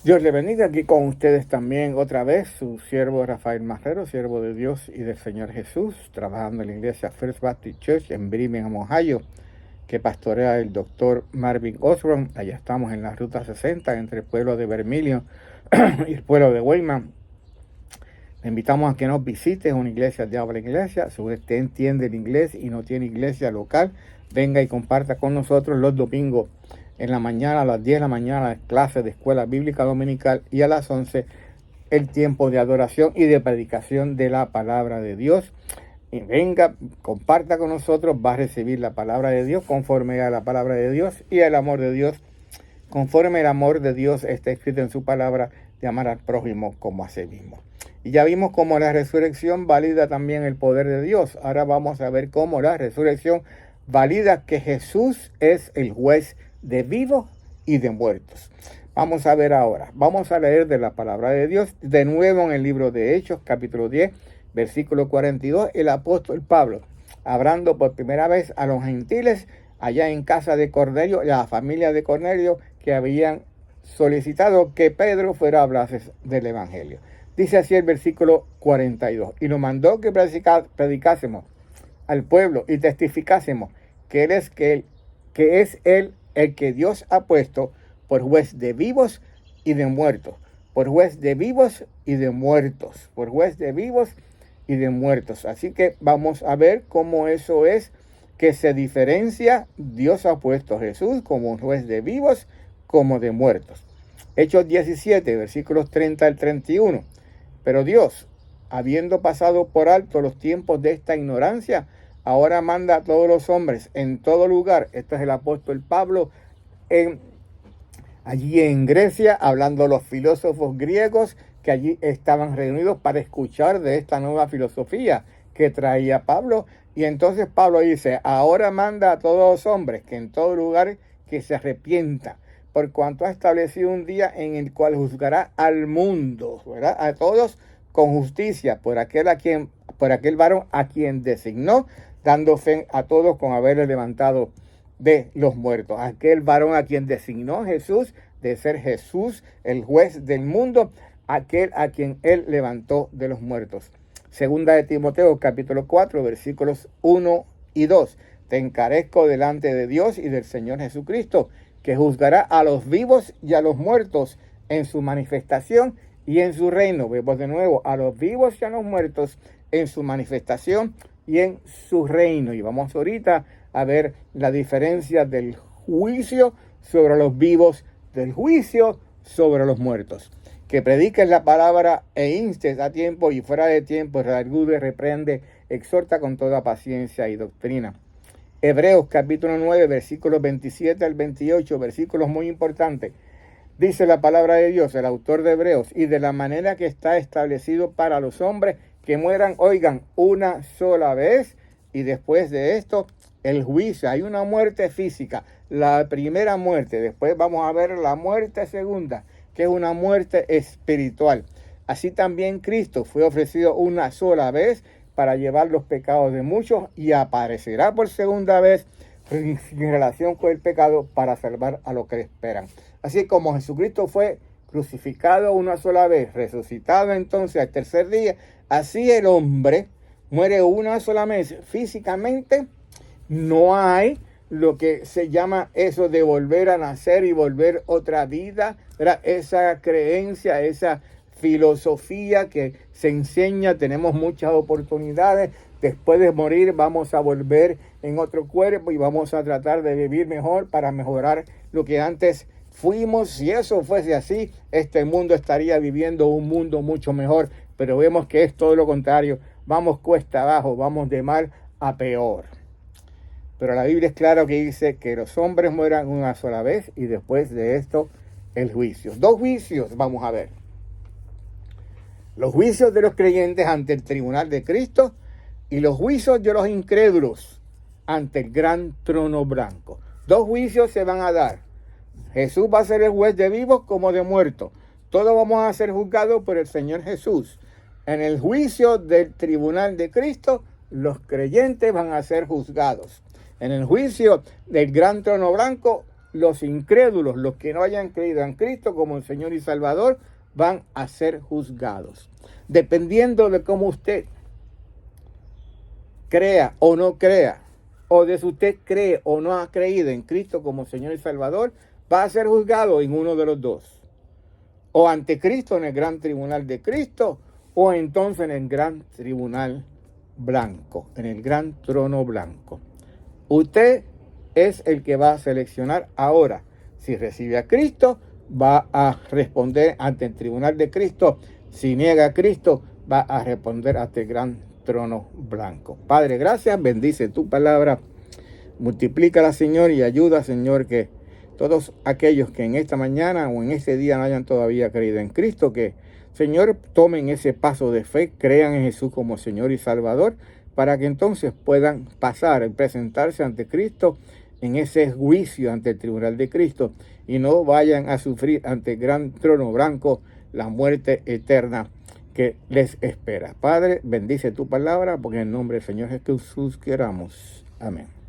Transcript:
Dios le bendiga, aquí con ustedes también otra vez su siervo Rafael Marrero, siervo de Dios y del Señor Jesús, trabajando en la iglesia First Baptist Church en Birmingham, Ohio, que pastorea el doctor Marvin Osborne. Allá estamos en la ruta 60 entre el pueblo de Vermilion y el pueblo de Weyman. Le invitamos a que nos visite, es una iglesia de habla inglesa. Si usted entiende el inglés y no tiene iglesia local, venga y comparta con nosotros los domingos en la mañana, a las 10 de la mañana, las clases de escuela bíblica dominical, y a las 11 el tiempo de adoración y de predicación de la palabra de Dios. Y venga, comparta con nosotros, va a recibir la palabra de Dios conforme a la palabra de Dios y el amor de Dios, conforme el amor de Dios está escrito en su palabra, de amar al prójimo como a sí mismo. Y ya vimos cómo la resurrección valida también el poder de Dios. Ahora vamos a ver cómo la resurrección valida que Jesús es el juez de vivos y de muertos. Vamos a ver ahora, vamos a leer de la palabra de Dios de nuevo en el libro de Hechos, capítulo 10, versículo 42, el apóstol Pablo, hablando por primera vez a los gentiles allá en casa de Cornelio, la familia de Cornelio, que habían solicitado que Pedro fuera a hablarles del evangelio. Dice así el versículo 42, y nos mandó que predicásemos al pueblo y testificásemos que él es él el que Dios ha puesto por juez de vivos y de muertos, por juez de vivos y de muertos, por juez de vivos y de muertos. Así que vamos a ver cómo eso es que se diferencia. Dios ha puesto a Jesús como un juez de vivos como de muertos. Hechos 17, versículos 30 al 31. Pero Dios, habiendo pasado por alto los tiempos de esta ignorancia, ahora manda a todos los hombres en todo lugar. Este es el apóstol Pablo allí en Grecia, hablando los filósofos griegos que allí estaban reunidos para escuchar de esta nueva filosofía que traía Pablo. Y entonces Pablo dice, ahora manda a todos los hombres que en todo lugar que se arrepientan, por cuanto ha establecido un día en el cual juzgará al mundo, ¿verdad? A todos con justicia, por aquel varón a quien designó, dando fe a todos con haberle levantado de los muertos. Aquel varón a quien designó Jesús, de ser Jesús el juez del mundo, aquel a quien él levantó de los muertos. Segunda de Timoteo, capítulo 4, versículos 1 y 2. Te encarezco delante de Dios y del Señor Jesucristo, que juzgará a los vivos y a los muertos en su manifestación y en su reino. Vemos de nuevo, a los vivos y a los muertos en su manifestación y en su reino. Y vamos ahorita a ver la diferencia del juicio sobre los vivos, del juicio sobre los muertos. Que prediques la palabra e instes a tiempo y fuera de tiempo, redargude, reprende, exhorta con toda paciencia y doctrina. Hebreos capítulo 9, versículos 27 al 28, versículos muy importantes. Dice la palabra de Dios, el autor de Hebreos, y de la manera que está establecido para los hombres que mueran, oigan, una sola vez, y después de esto, el juicio. Hay una muerte física, la primera muerte. Después vamos a ver la muerte segunda, que es una muerte espiritual. Así también Cristo fue ofrecido una sola vez para llevar los pecados de muchos y aparecerá por segunda vez en relación con el pecado para salvar a los que esperan. Así como Jesucristo fue crucificado una sola vez, resucitado entonces al tercer día, así el hombre muere una sola vez físicamente. No hay lo que se llama eso de volver a nacer y volver otra vida, ¿verdad? Esa creencia, esa filosofía que se enseña, tenemos muchas oportunidades, después de morir vamos a volver en otro cuerpo y vamos a tratar de vivir mejor para mejorar lo que antes fuimos. Si eso fuese así, este mundo estaría viviendo un mundo mucho mejor, pero vemos que es todo lo contrario, vamos cuesta abajo, vamos de mal a peor. Pero la Biblia es clara que dice que los hombres mueran una sola vez y después de esto el juicio. Dos juicios vamos a ver. Los juicios de los creyentes ante el tribunal de Cristo y los juicios de los incrédulos ante el gran trono blanco. Dos juicios se van a dar. Jesús va a ser el juez de vivos como de muertos. Todos vamos a ser juzgados por el Señor Jesús. En el juicio del tribunal de Cristo, los creyentes van a ser juzgados. En el juicio del gran trono blanco, los incrédulos, los que no hayan creído en Cristo como el Señor y Salvador, van a ser juzgados. Dependiendo de cómo usted crea o no crea, o de si usted cree o no ha creído en Cristo como Señor y Salvador, va a ser juzgado en uno de los dos. O ante Cristo en el gran tribunal de Cristo, o entonces en el gran tribunal blanco, en el gran trono blanco. Usted es el que va a seleccionar ahora. Si recibe a Cristo, va a responder ante el tribunal de Cristo. Si niega a Cristo, va a responder ante el gran trono blanco. Padre, gracias, bendice tu palabra, multiplícala, Señor, y ayuda, Señor, que todos aquellos que en esta mañana o en este día no hayan todavía creído en Cristo, que, Señor, tomen ese paso de fe, crean en Jesús como Señor y Salvador, para que entonces puedan pasar y presentarse ante Cristo en ese juicio ante el tribunal de Cristo y no vayan a sufrir ante el gran trono blanco la muerte eterna que les espera. Padre, bendice tu palabra, porque en el nombre del Señor Jesús queramos. Amén.